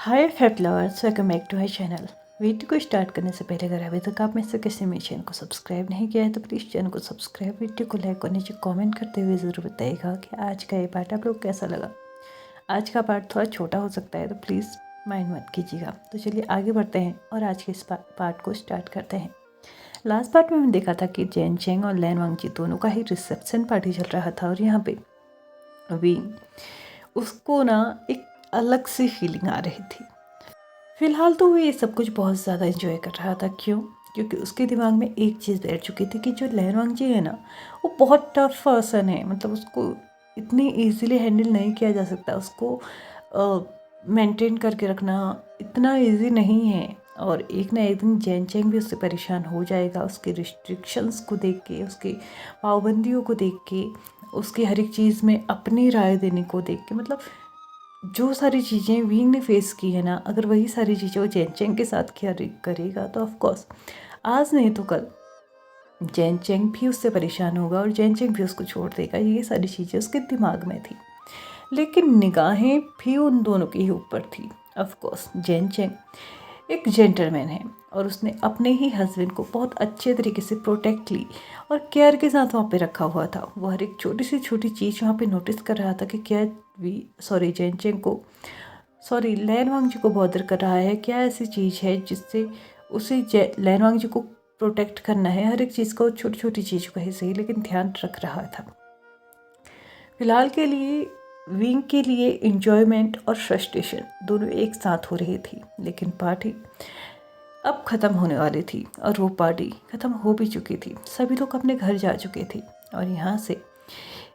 Hi fat lovers, welcome back to my channel. Video को start करने से पहले अगर अभी तक आप में से किसी मेरे चैनल को सब्सक्राइब नहीं किया है तो प्लीज़ चैनल को सब्सक्राइब, वीडियो को लाइक और नीचे कमेंट करते हुए ज़रूर बताइएगा कि आज का ये पार्ट आप लोग कैसा लगा। आज का पार्ट थोड़ा छोटा हो सकता है तो प्लीज़ माइंड मत कीजिएगा। तो चलिए आगे बढ़ते हैं और आज के इस पार्ट को स्टार्ट करते हैं। लास्ट पार्ट में हमने देखा था कि जैन चेंग और लैन वांगजी दोनों का ही रिसेप्शन पार्टी चल रहा था और यहाँ पे अभी उसको ना एक अलग सी फीलिंग आ रही थी। फिलहाल तो वो ये सब कुछ बहुत ज़्यादा इन्जॉय कर रहा था। क्यों? क्योंकि उसके दिमाग में एक चीज़ बैठ चुकी थी कि जो लैन वांगजी है ना, वो बहुत टफ पर्सन है। मतलब उसको इतनी इजीली हैंडल नहीं किया जा सकता। उसको मेंटेन करके रखना इतना इजी नहीं है। और एक ना एक दिन जैन चेंग भी उससे परेशान हो जाएगा, उसके रिस्ट्रिक्शंस को देख के, उसकी पाबंदियों को देख के, उसकी हर एक चीज़ में अपनी राय देने को देख के। मतलब जो सारी चीज़ें विंग ने फेस की है ना, अगर वही सारी चीज़ें वो जैन चेंग के साथ करेगा तो ऑफकोर्स आज नहीं तो कल जैन चेंग भी उससे परेशान होगा और जैन चेंग भी उसको छोड़ देगा। ये सारी चीज़ें उसके दिमाग में थी, लेकिन निगाहें भी उन दोनों के ही ऊपर थी। ऑफकोर्स जैन चेंग एक जेंटलमैन है और उसने अपने ही हस्बैंड को बहुत अच्छे तरीके से प्रोटेक्ट ली और केयर के साथ वहाँ पे रखा हुआ था। वो हर एक छोटी सी छोटी चीज़ वहाँ पे नोटिस कर रहा था कि क्या जैन चेंग को लैन वांगजी को बॉदर कर रहा है, क्या ऐसी चीज़ है जिससे उसे लैन वांगजी को प्रोटेक्ट करना है। हर एक चीज़ को, छोटी छोटी चीज़ को ही सही लेकिन ध्यान रख रहा था। फिलहाल के लिए विंग के लिए इंजॉयमेंट और फ्रस्ट्रेशन दोनों एक साथ हो रही थी, लेकिन पार्टी अब ख़त्म होने वाली थी और वो पार्टी ख़त्म हो भी चुकी थी। सभी लोग अपने घर जा चुके थे और यहाँ से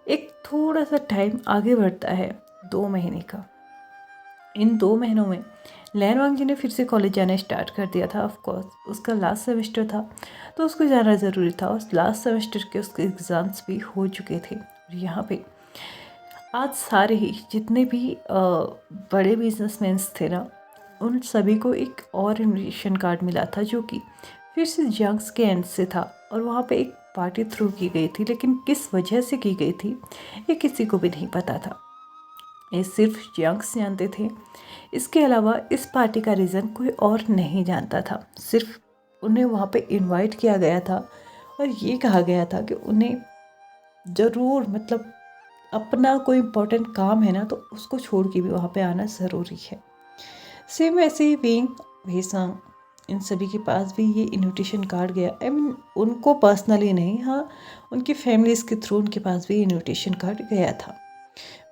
एक थोड़ा सा टाइम आगे बढ़ता है, 2 महीने का। इन 2 महीनों में लैन वांगजी ने फिर से कॉलेज जाना स्टार्ट कर दिया था। ऑफकोर्स उसका लास्ट सेमेस्टर था तो उसको जाना ज़रूरी था। उस लास्ट सेमेस्टर के उसके एग्ज़ाम्स भी हो चुके थे और यहाँ पे आज सारे ही जितने भी बड़े बिजनेसमैन्स थे ना, उन सभी को एक और इनविटेशन कार्ड मिला था जो कि फिर से जंग्स के एंड से था और वहाँ पे एक पार्टी थ्रू की गई थी। लेकिन किस वजह से की गई थी ये किसी को भी नहीं पता था, ये सिर्फ जंग्स जानते थे। इसके अलावा इस पार्टी का रीज़न कोई और नहीं जानता था। सिर्फ उन्हें वहाँ पे इनवाइट किया गया था और ये कहा गया था कि उन्हें ज़रूर, मतलब अपना कोई इम्पोर्टेंट काम है ना तो उसको छोड़ के भी वहाँ पे आना ज़रूरी है। सेम वैसे ही विंग, वेसांग, इन सभी के पास भी ये इनविटेशन कार्ड गया। आई मीन उनको पर्सनली नहीं, हाँ उनकी फैमिलीज़ के थ्रू उनके पास भी इनविटेशन कार्ड गया था।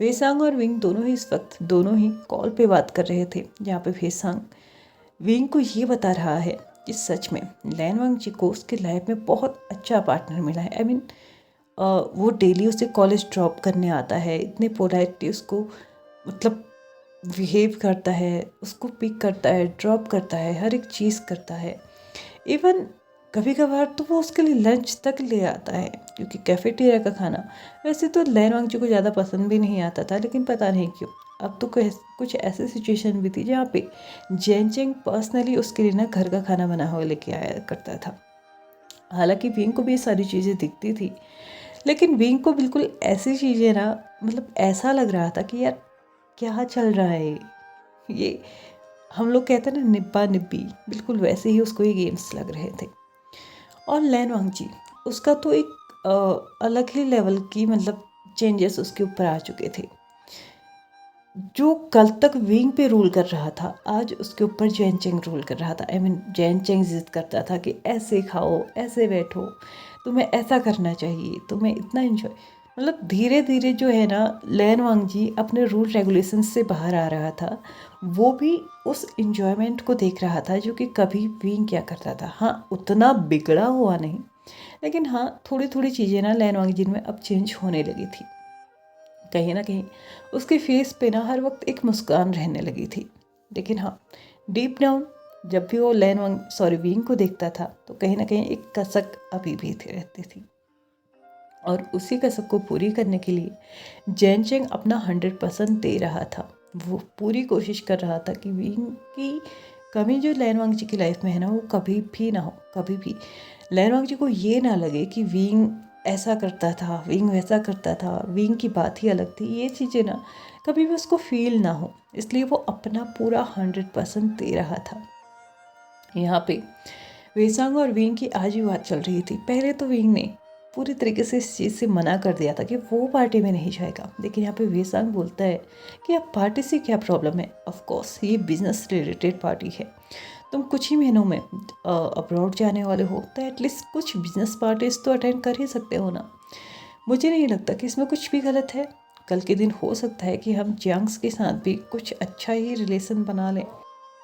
वेसांग और विंग दोनों ही इस वक्त कॉल पे बात कर रहे थे, जहाँ पे वेसांग विंग को ये बता रहा है कि सच में लैन वांगजी को उसके लाइफ में बहुत अच्छा पार्टनर मिला है। आई मीन वो डेली उसे कॉलेज ड्रॉप करने आता है, इतने पोलाइटली उसको मतलब बिहेव करता है, उसको पिक करता है, ड्रॉप करता है, हर एक चीज़ करता है। इवन कभी कभार तो वो उसके लिए लंच तक ले आता है, क्योंकि कैफेटेरिया का खाना वैसे तो लैन वांगजी को ज़्यादा पसंद भी नहीं आता था, लेकिन पता नहीं क्यों अब तो कुछ ऐसी सिचुएशन भी थी जहाँ पे जैन चेंग पर्सनली उसके लिए ना घर का खाना बना हुआ लेके आया करता था। हालांकि विंग को भी ये सारी चीज़ें दिखती थी, लेकिन विंग को बिल्कुल ऐसी चीज़ें ना, मतलब ऐसा लग रहा था कि यार क्या चल रहा है ये। हम लोग कहते हैं ना निब्बा निब्बी, बिल्कुल वैसे ही उसको ये गेम्स लग रहे थे। और लैन वांगजी, उसका तो एक अलग ही लेवल की मतलब चेंजेस उसके ऊपर आ चुके थे। जो कल तक विंग पे रूल कर रहा था, आज उसके ऊपर जैन चेंग रूल कर रहा था। आई मीन जैन चेंग जिद करता था कि ऐसे खाओ, ऐसे बैठो, तुम्हें ऐसा करना चाहिए, तुम्हें इतना इन्जॉय। मतलब धीरे धीरे जो है ना, लैन वांगजी अपने रूल रेगुलेशन से बाहर आ रहा था। वो भी उस इन्जॉयमेंट को देख रहा था जो कि कभी विंग क्या करता था। हाँ उतना बिगड़ा हुआ नहीं, लेकिन हाँ थोड़ी थोड़ी चीज़ें ना लैन वांगजी में अब चेंज होने लगी थी। कहीं ना कहीं उसके फेस पे ना हर वक्त एक मुस्कान रहने लगी थी। लेकिन हाँ डीप डाउन जब भी वो विंग को देखता था तो कहीं ना कहीं एक कसक अभी भी रहती थी। और उसी कसक को पूरी करने के लिए जैन चेंग अपना 100% दे रहा था। वो पूरी कोशिश कर रहा था कि विंग की कमी जो लैन वांगजी की लाइफ में है ना, वो कभी भी ना हो। कभी भी लैन वांगजी को ये ना लगे कि विंग ऐसा करता था, विंग वैसा करता था, विंग की बात ही अलग थी, ये चीज़ें ना कभी भी उसको फील ना हो, इसलिए वो अपना पूरा 100% दे रहा था। यहाँ पे वेसांग और विंग की आज भी बात चल रही थी। पहले तो विंग ने पूरी तरीके से इस चीज़ से मना कर दिया था कि वो पार्टी में नहीं जाएगा, लेकिन यहाँ पे वेसांग बोलता है कि अब पार्टी से क्या प्रॉब्लम है, ऑफ कोर्स ये बिजनेस रिलेटेड पार्टी है, तुम कुछ ही महीनों में अब्रॉड जाने वाले हो, तो एटलीस्ट कुछ बिजनेस पार्टीज तो अटेंड कर ही सकते हो ना। मुझे नहीं लगता कि इसमें कुछ भी गलत है। कल के दिन हो सकता है कि हम जियांग्स के साथ भी कुछ अच्छा ही रिलेशन बना लें।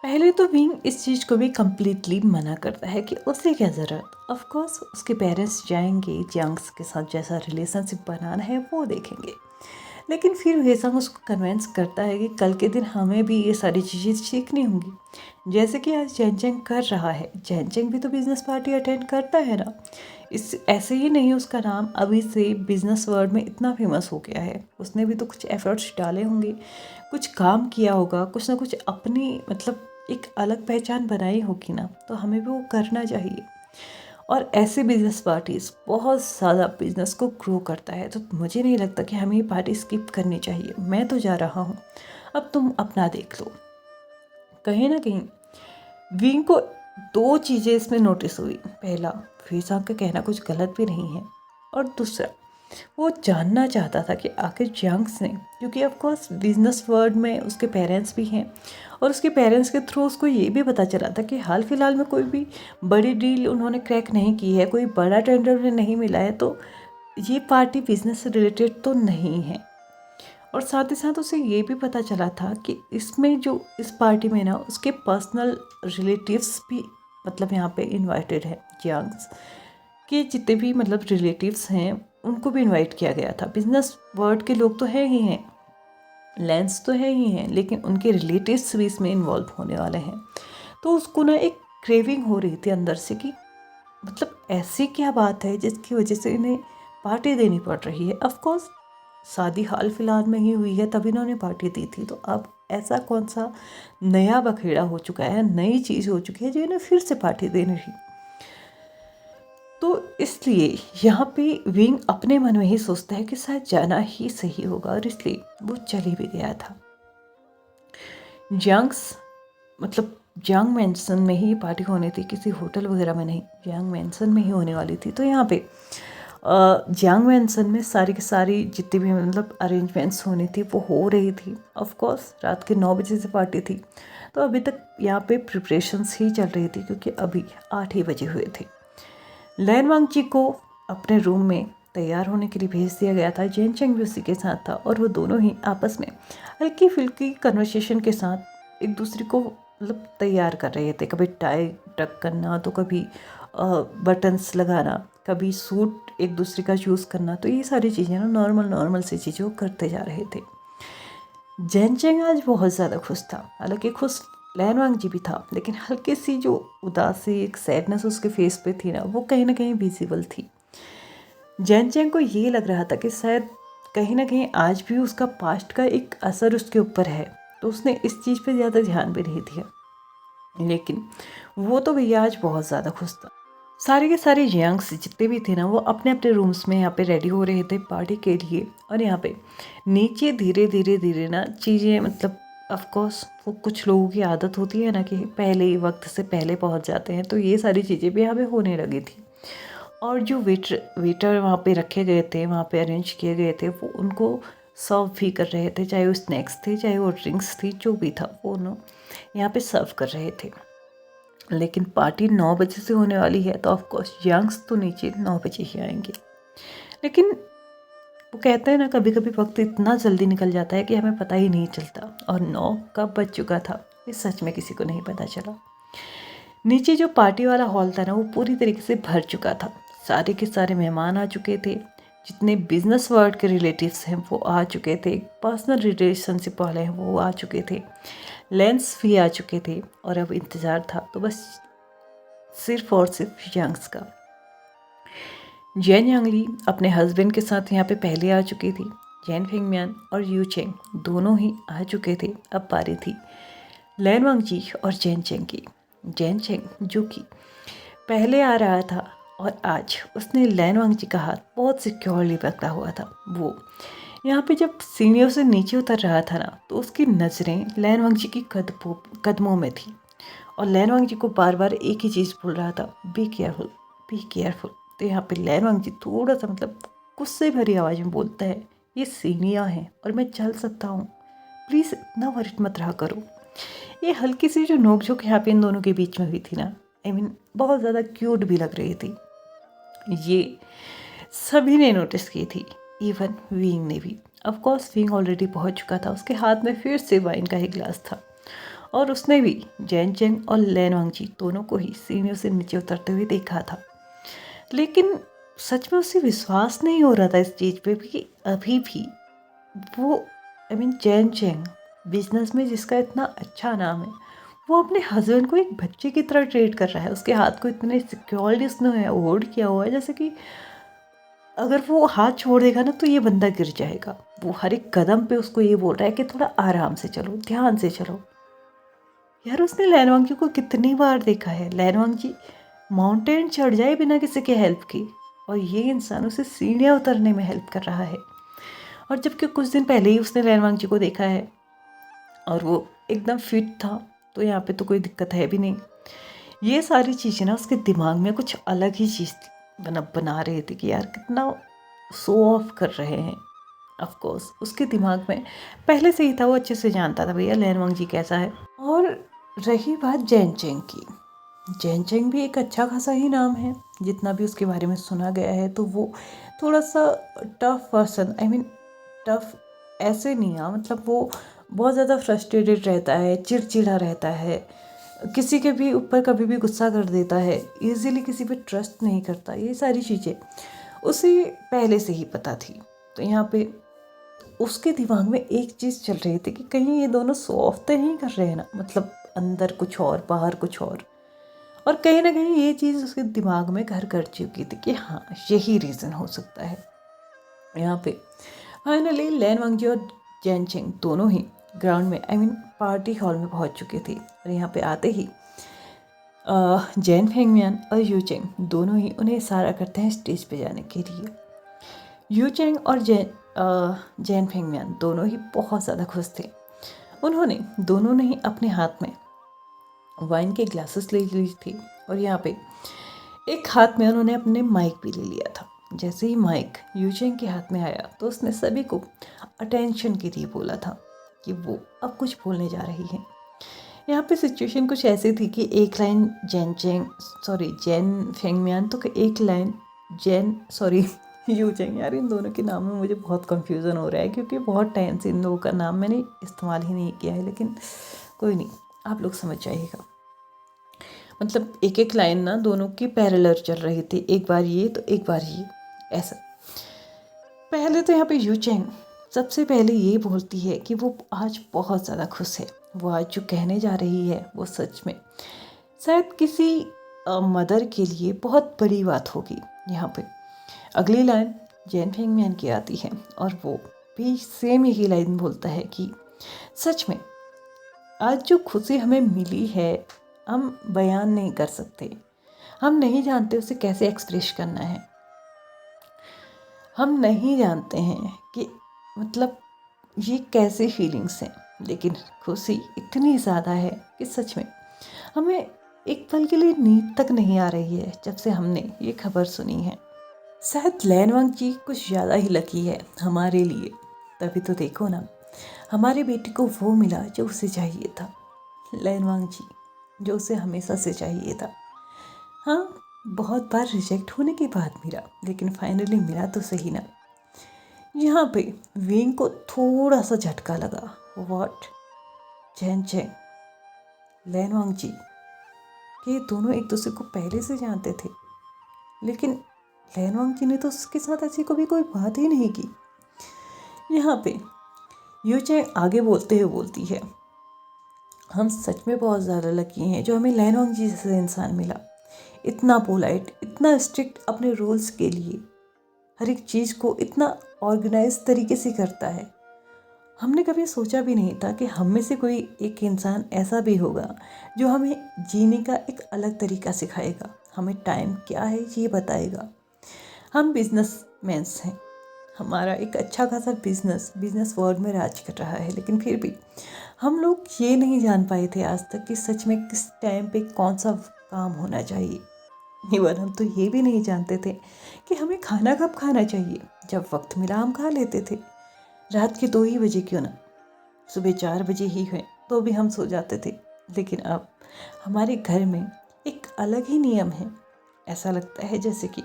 पहले तो विंग इस चीज़ को भी कम्प्लीटली मना करता है कि उसे क्या ज़रूरत, ऑफ कोर्स उसके पेरेंट्स जाएंगे, जियांग्स के साथ जैसा रिलेशनशिप बनाना है वो देखेंगे। लेकिन फिर वेसंग उसको कन्विंस करता है कि कल के दिन हमें भी ये सारी चीज़ें सीखनी होंगी, जैसे कि आज जैनचेंग कर रहा है। जैनचेंग भी तो बिजनेस पार्टी अटेंड करता है ना। इस ऐसे ही नहीं उसका नाम अभी से बिजनेस वर्ल्ड में इतना फेमस हो गया है, उसने भी तो कुछ एफर्ट्स डाले होंगे, कुछ काम किया होगा, कुछ ना कुछ अपनी मतलब एक अलग पहचान बनाई होगी ना, तो हमें भी वो करना चाहिए। और ऐसे बिजनेस पार्टीज बहुत ज़्यादा बिजनेस को ग्रो करता है, तो मुझे नहीं लगता कि हमें ये पार्टी स्किप करनी चाहिए। मैं तो जा रहा हूँ, अब तुम अपना देख लो। कहीं ना कहीं विंग को दो चीज़ें इसमें नोटिस हुई। पहला, फीसा का कहना कुछ गलत भी नहीं है, और दूसरा वो जानना चाहता था कि आखिर जियांग्स ने, क्योंकि ऑफ कोर्स बिजनेस वर्ल्ड में उसके पेरेंट्स भी हैं, और उसके पेरेंट्स के थ्रू उसको ये भी पता चला था कि हाल फिलहाल में कोई भी बड़ी डील उन्होंने क्रैक नहीं की है, कोई बड़ा टेंडर उन्हें नहीं मिला है, तो ये पार्टी बिजनेस से रिलेटेड तो नहीं है। और साथ ही साथ उसे ये भी पता चला था कि इसमें जो इस पार्टी में ना उसके पर्सनल रिलेटिव्स भी मतलब यहाँ पे इनवाइटेड है। जियांग्स के जितने भी मतलब रिलेटिव्स हैं उनको भी इनवाइट किया गया था। बिजनेस वर्ल्ड के लोग तो हैं ही हैं, लेंस तो है ही हैं, लेकिन उनके रिलेटिव्स भी इसमें इन्वॉल्व होने वाले हैं। तो उसको ना एक क्रेविंग हो रही थी अंदर से कि मतलब ऐसी क्या बात है जिसकी वजह से इन्हें पार्टी देनी पड़ रही है। ऑफ कोर्स शादी हाल फिलहाल में ही हुई है, तभी इन्होंने पार्टी दी थी, तो अब ऐसा कौन सा नया बखेड़ा हो चुका है, नई चीज़ हो चुकी है जो इन्हें फिर से पार्टी देनी थी। तो इसलिए यहाँ पे विंग अपने मन में ही सोचता है कि शायद जाना ही सही होगा, और इसलिए वो चली भी गया था। जियांग्स मतलब जियांग मैंसन में ही पार्टी होनी थी, किसी होटल वगैरह में नहीं, जियांग मैंसन में ही होने वाली थी। तो यहाँ पे जियांग मैंसन में सारी की सारी जितनी भी मतलब अरेंजमेंट्स होनी थी वो हो रही थी। ऑफ कोर्स रात के 9 बजे से पार्टी थी, तो अभी तक यहाँ पे प्रिपरेशंस ही चल रही थी, क्योंकि अभी 8 ही बजे हुए थे। लैन वांगची को अपने रूम में तैयार होने के लिए भेज दिया गया था। जैनचेंग भी उसी के साथ था, और वो दोनों ही आपस में हल्की फुल्की कन्वर्सेशन के साथ एक दूसरे को मतलब तैयार कर रहे थे। कभी टाई टक करना, तो कभी बटन्स लगाना, कभी सूट एक दूसरे का चूज़ करना, तो ये सारी चीज़ें ना नॉर्मल सी चीज़ें वो करते जा रहे थे। जैनचेंग आज बहुत ज़्यादा खुश था, हालांकि खुश लैन वांगजी भी था, लेकिन हल्की सी जो उदासी, एक सैडनेस उसके फेस पे थी ना, वो कहीं ना कहीं विजिबल थी। जैनचेंग को ये लग रहा था कि शायद कहीं ना कहीं आज भी उसका पास्ट का एक असर उसके ऊपर है, तो उसने इस चीज़ पे ज़्यादा ध्यान भी नहीं दिया। लेकिन वो तो भैया आज बहुत ज़्यादा खुश था। सारे के सारे यंग्स जितने भी थे ना, वो अपने अपने रूम्स में यहाँ पे रेडी हो रहे थे पार्टी के लिए। और यहाँ पे नीचे धीरे धीरे धीरे ना चीज़ें मतलब ऑफ कोर्स वो कुछ लोगों की आदत होती है ना कि पहले ही वक्त से पहले पहुँच जाते हैं, तो ये सारी चीज़ें भी यहाँ पे होने लगी थी। और जो वेटर वहाँ पे रखे गए थे, वहाँ पे अरेंज किए गए थे, वो उनको सर्व भी कर रहे थे, चाहे वो स्नैक्स थे, चाहे वो ड्रिंक्स थी, जो भी था वो ना यहाँ पे सर्व कर रहे थे। लेकिन पार्टी 9 बजे से होने वाली है, तो ऑफकोर्स यंग्स तो नीचे 9 बजे ही आएंगे। लेकिन वो कहते हैं ना, कभी कभी वक्त इतना जल्दी निकल जाता है कि हमें पता ही नहीं चलता, और 9 कब बज चुका था ये सच में किसी को नहीं पता चला। नीचे जो पार्टी वाला हॉल था ना, वो पूरी तरीके से भर चुका था। सारे के सारे मेहमान आ चुके थे, जितने बिजनेस वर्ल्ड के रिलेटिव्स हैं वो आ चुके थे, पर्सनल रिलेशनशिप वाले हैं वो आ चुके थे, लेंस भी आ चुके थे, और अब इंतज़ार था तो बस सिर्फ और सिर्फ यंग्स का। जैन यांगली अपने हस्बैंड के साथ यहाँ पे पहले आ चुकी थी। जैन फिंगम्यान और यू चेंग दोनों ही आ चुके थे। अब पारी थी लैन वांगजी और जैन चेंग की। जैन चेंग जो कि पहले आ रहा था, और आज उसने लैन वांगजी का हाथ बहुत सिक्योरली पकड़ा हुआ था। वो यहाँ पे जब सीढ़ियों से नीचे उतर रहा था ना, तो उसकी नज़रें लैन वांगजी की कदमों में थी और लैन वांगजी को बार बार एक ही चीज़ बोल रहा था, बी केयरफुल, बी केयरफुल। तो यहाँ पे लैन वांगजी थोड़ा सा गुस्से भरी आवाज़ में बोलता है, ये सीढ़ियाँ हैं और मैं चल सकता हूँ, प्लीज़ इतना वरिड मत रहा करो। ये हल्की सी जो नोकझोंक यहाँ पे इन दोनों के बीच में हुई थी ना, बहुत ज़्यादा क्यूट भी लग रही थी। ये सभी ने नोटिस की थी, इवन विंग ने भी। ऑफ कोर्स विंग ऑलरेडी पहुंच चुका था, उसके हाथ में फिर से वाइन का ही ग्लास था और उसने भी जैन चेंग और लैन वांगजी दोनों को ही सीढ़ियों से नीचे उतरते हुए देखा था। लेकिन सच में उसे विश्वास नहीं हो रहा था इस चीज़ पे भी कि अभी भी वो जैन चेंग बिजनेस में जिसका इतना अच्छा नाम है, वो अपने हस्बैंड को एक बच्चे की तरह ट्रीट कर रहा है। उसके हाथ को इतने सिक्योरली उसने होल्ड किया हुआ है जैसे कि अगर वो हाथ छोड़ देगा ना तो ये बंदा गिर जाएगा। वो हर एक कदम पे उसको ये बोल रहा है कि थोड़ा आराम से चलो, ध्यान से चलो। यार उसने लैन वांगजी को कितनी बार देखा है, लैन वांगजी माउंटेन चढ़ जाए बिना किसी के हेल्प की, और ये इंसान उसे सीढ़ियाँ उतरने में हेल्प कर रहा है। और जबकि कुछ दिन पहले ही उसने लैन वांगजी को देखा है और वो एकदम फिट था, तो यहाँ पे तो कोई दिक्कत है भी नहीं। ये सारी चीज़ें ना उसके दिमाग में कुछ अलग ही चीज़ बना रही थी कि यार कितना शो ऑफ कर रहे हैं। ऑफ कोर्स उसके दिमाग में पहले से ही था, वो अच्छे से जानता था भैया लैन वांगजी कैसा है। और रही बात जैन चेंग की, जैन चेंग भी एक अच्छा खासा ही नाम है, जितना भी उसके बारे में सुना गया है। तो वो थोड़ा सा टफ पर्सन, टफ ऐसे नहीं है, वो बहुत ज़्यादा फ्रस्ट्रेटेड रहता है, चिड़चिड़ा रहता है, किसी के भी ऊपर कभी भी गुस्सा कर देता है, इजीली किसी पे ट्रस्ट नहीं करता। ये सारी चीज़ें उसे पहले से ही पता थी। तो यहाँ पे उसके दिमाग में एक चीज़ चल रही थी कि कहीं ये दोनों शो ऑफ तो नहीं कर रहे हैं ना, अंदर कुछ और बाहर कुछ और कहीं ना कहीं ये चीज़ उसके दिमाग में घर कर चुकी थी कि हाँ यही रीज़न हो सकता है। यहाँ पे फाइनली लैन वांगजी और जैन चेंग दोनों ही ग्राउंड में पार्टी हॉल में पहुंच चुके थे। और यहाँ पे आते ही जैन फेंगमियान और यू चेंग दोनों ही उन्हें इशारा करते हैं स्टेज पे जाने के लिए। यू चेंग और जैन फेंगमियान दोनों ही बहुत ज़्यादा खुश थे। उन्होंने दोनों ने ही अपने हाथ में वाइन के ग्लासेस ले ली थी और यहाँ पे एक हाथ में उन्होंने अपने माइक भी ले लिया था। जैसे ही माइक यू चेंग के हाथ में आया तो उसने सभी को अटेंशन के लिए बोला था कि वो अब कुछ बोलने जा रही है। यहाँ पे सिचुएशन कुछ ऐसी थी कि एक लाइन जैन फेंगमियान तो एक लाइन यू चेंग। यार इन दोनों के नाम में मुझे बहुत कंफ्यूजन हो रहा है क्योंकि बहुत टाइम से इन लोगों का नाम मैंने इस्तेमाल ही नहीं किया है, लेकिन कोई नहीं, आप लोग समझ जाइएगा। एक एक लाइन ना दोनों की पैरेलल चल रही थी, एक बार ये तो एक बार ये, ऐसा। पहले तो यहाँ पे यू चेंग सबसे पहले ये बोलती है कि वो आज बहुत ज़्यादा खुश है। वो आज जो कहने जा रही है वो सच में शायद किसी मदर के लिए बहुत बड़ी बात होगी। यहाँ पे अगली लाइन जैन फेंगमियान की आती है और वो भी सेम यही लाइन बोलता है कि सच में आज जो खुशी हमें मिली है हम बयान नहीं कर सकते, हम नहीं जानते उसे कैसे एक्सप्रेस करना है, हम नहीं जानते हैं कि ये कैसी फीलिंग्स हैं, लेकिन खुशी इतनी ज़्यादा है कि सच में हमें एक पल के लिए नींद तक नहीं आ रही है जब से हमने ये खबर सुनी है। शायद लैन वांगजी कुछ ज़्यादा ही लकी है हमारे लिए, तभी तो देखो ना हमारे बेटे को वो मिला जो उसे चाहिए था, लैन वांगजी जो उसे हमेशा से चाहिए था। हाँ, बहुत बार रिजेक्ट होने के बाद मिला, लेकिन फाइनली मिला तो सही ना। यहाँ पे विंग को थोड़ा सा झटका लगा। व्हाट, जैन चेंग, लैन वांगजी, ये दोनों एक दूसरे को पहले से जानते थे, लेकिन लैन वांगजी ने तो उसके साथ ऐसी कभी कोई बात ही नहीं की। यहाँ पे यू चेंग आगे बोलते हुए बोलती है, हम सच में बहुत ज़्यादा लकी हैं जो हमें लैन वांगजी जैसा इंसान मिला, इतना पोलाइट, इतना स्ट्रिक्ट अपने रूल्स के लिए, हर एक चीज़ को इतना ऑर्गेनाइज तरीके से करता है। हमने कभी सोचा भी नहीं था कि हम में से कोई एक इंसान ऐसा भी होगा जो हमें जीने का एक अलग तरीका सिखाएगा, हमें टाइम क्या है ये बताएगा। हम बिजनेसमैन्स हैं, हमारा एक अच्छा खासा बिजनेस वर्ल्ड में राज कर रहा है, लेकिन फिर भी हम लोग ये नहीं जान पाए थे आज तक कि सच में किस टाइम पे कौन सा काम होना चाहिए। इवन हम तो ये भी नहीं जानते थे कि हमें खाना कब खाना चाहिए। जब वक्त मिला हम खा लेते थे, रात के 2 ही बजे क्यों ना, सुबह 4 बजे ही हुए तो भी हम सो जाते थे। लेकिन अब हमारे घर में एक अलग ही नियम है। ऐसा लगता है जैसे कि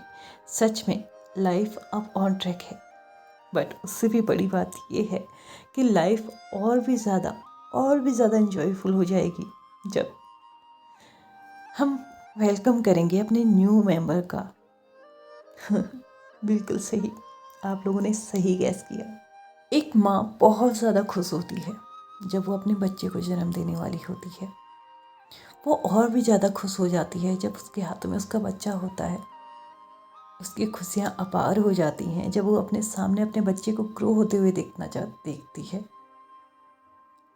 सच में लाइफ अब ऑन ट्रैक है। बट उससे भी बड़ी बात ये है कि लाइफ और भी ज़्यादा इंजॉयफुल हो जाएगी जब हम वेलकम करेंगे अपने न्यू मेंबर का। बिल्कुल सही, आप लोगों ने सही गैस किया। एक माँ बहुत ज़्यादा खुश होती है जब वो अपने बच्चे को जन्म देने वाली होती है। वो और भी ज़्यादा खुश हो जाती है जब उसके हाथों में उसका बच्चा होता है। उसकी खुशियाँ अपार हो जाती हैं जब वो अपने सामने अपने बच्चे को ग्रो होते हुए देखती है।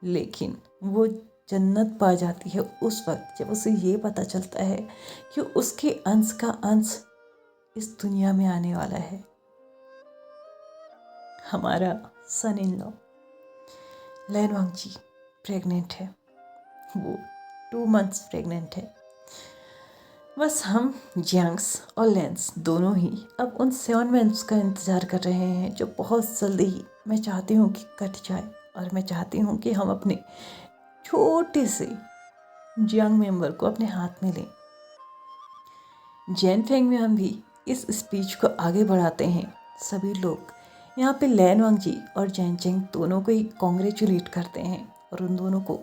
लेकिन वो जन्नत पा जाती है उस वक्त जब उसे ये पता चलता है कि उसके अंश का अंश इस दुनिया में आने वाला है। हमारा सन इन लॉ लैनवांग जी प्रेग्नेंट है, वो 2 मंथ्स प्रेग्नेंट है। बस हम जियांग्स और लेंस दोनों ही अब उन 7 मंथ्स का इंतज़ार कर रहे हैं जो बहुत जल्दी ही मैं चाहती हूँ कि कट जाए। और मैं चाहती हूँ कि हम अपने छोटे से जियांग मेंबर को अपने हाथ में लें। जैन फेंग में हम भी इस स्पीच को आगे बढ़ाते हैं। सभी लोग यहाँ पे लैनवांग जी और जैन चेंग दोनों को ही कॉन्ग्रेचुलेट करते हैं और उन दोनों को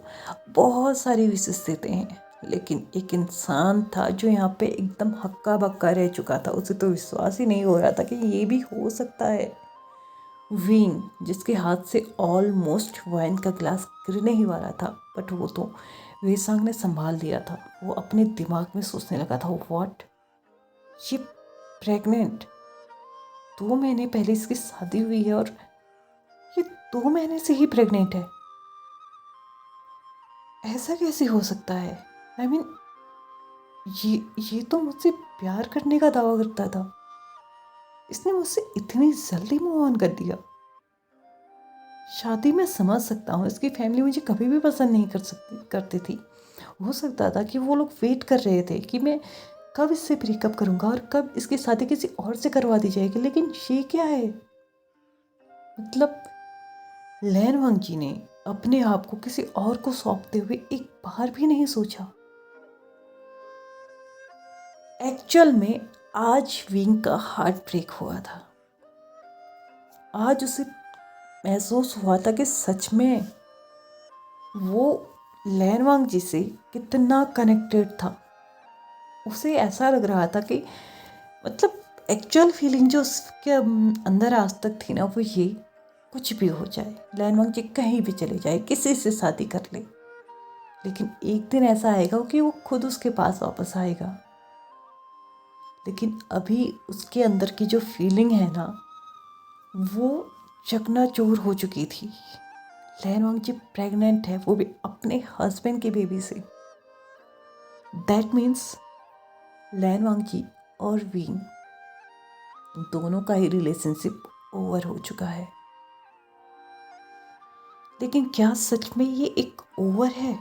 बहुत सारी विशेष देते हैं। लेकिन एक इंसान था जो यहाँ पे एकदम हक्का बक्का रह चुका था। उसे तो विश्वास ही नहीं हो रहा था कि ये भी हो सकता है। विंग, जिसके हाथ से ऑलमोस्ट वाइन का ग्लास गिरने ही वाला था, बट वो तो वेसांग ने संभाल लिया था। वो अपने दिमाग में सोचने लगा था, व्हाट, ये प्रेग्नेंट 2 महीने पहले इसकी शादी हुई है और ये 2 महीने से ही प्रेग्नेंट है। ऐसा कैसे हो सकता है? आई मीन ये तो मुझसे प्यार करने का दावा करता था, इसने मुझसे इतनी जल्दी मूव ऑन कर दिया। शादी में समझ सकता हूँ, इसकी फैमिली मुझे कभी भी पसंद नहीं करती थी। हो सकता था कि वो लोग वेट कर रहे थे कि मैं कब इससे ब्रेकअप करूँगा और कब इसकी शादी किसी और से करवा दी जाएगी। लेकिन ये क्या है? मतलब लैनवांग जी ने अपने आप को किसी और को सौंपते हुए एक बार भी नहीं सोचा। एक्चुअल में आज विंग का हार्ट ब्रेक हुआ था। आज उसे महसूस हुआ था कि सच में वो लैनवांग जी से कितना कनेक्टेड था। उसे ऐसा लग रहा था कि मतलब एक्चुअल फीलिंग जो उसके अंदर आज तक थी ना, वो ये, कुछ भी हो जाए, लैनवांग जी कहीं भी चले जाए, किसी से शादी कर ले, लेकिन एक दिन ऐसा आएगा कि वो खुद उसके पास वापस आएगा। लेकिन अभी उसके अंदर की जो फीलिंग है ना, वो चकनाचूर हो चुकी थी। लैनवांग जी प्रेग्नेंट है, वो भी अपने हस्बैंड की बेबी से। दैट मीन्स लैनवांग जी और विंग दोनों का ही रिलेशनशिप ओवर हो चुका है। लेकिन क्या सच में ये एक ओवर है?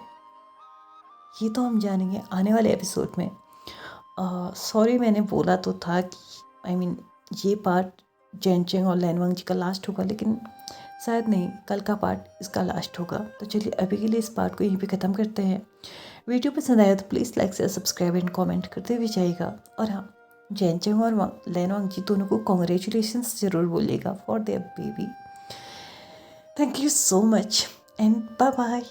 ये तो हम जानेंगे आने वाले एपिसोड में। सॉरी, मैंने बोला तो था कि ये पार्ट जैन चेंग और लैनवांग जी का लास्ट होगा, लेकिन शायद नहीं, कल का पार्ट इसका लास्ट होगा। तो चलिए अभी के लिए इस पार्ट को यहीं पे ख़त्म करते हैं। वीडियो पसंद आया तो please like share subscribe and comment करते हुए जाइएगा। और हाँ, जैन चेंग और लैनवांग जी दोनों को कॉन्ग्रेचुलेशंस ज़रूर बोलिएगा for their baby. Thank you so much and bye bye.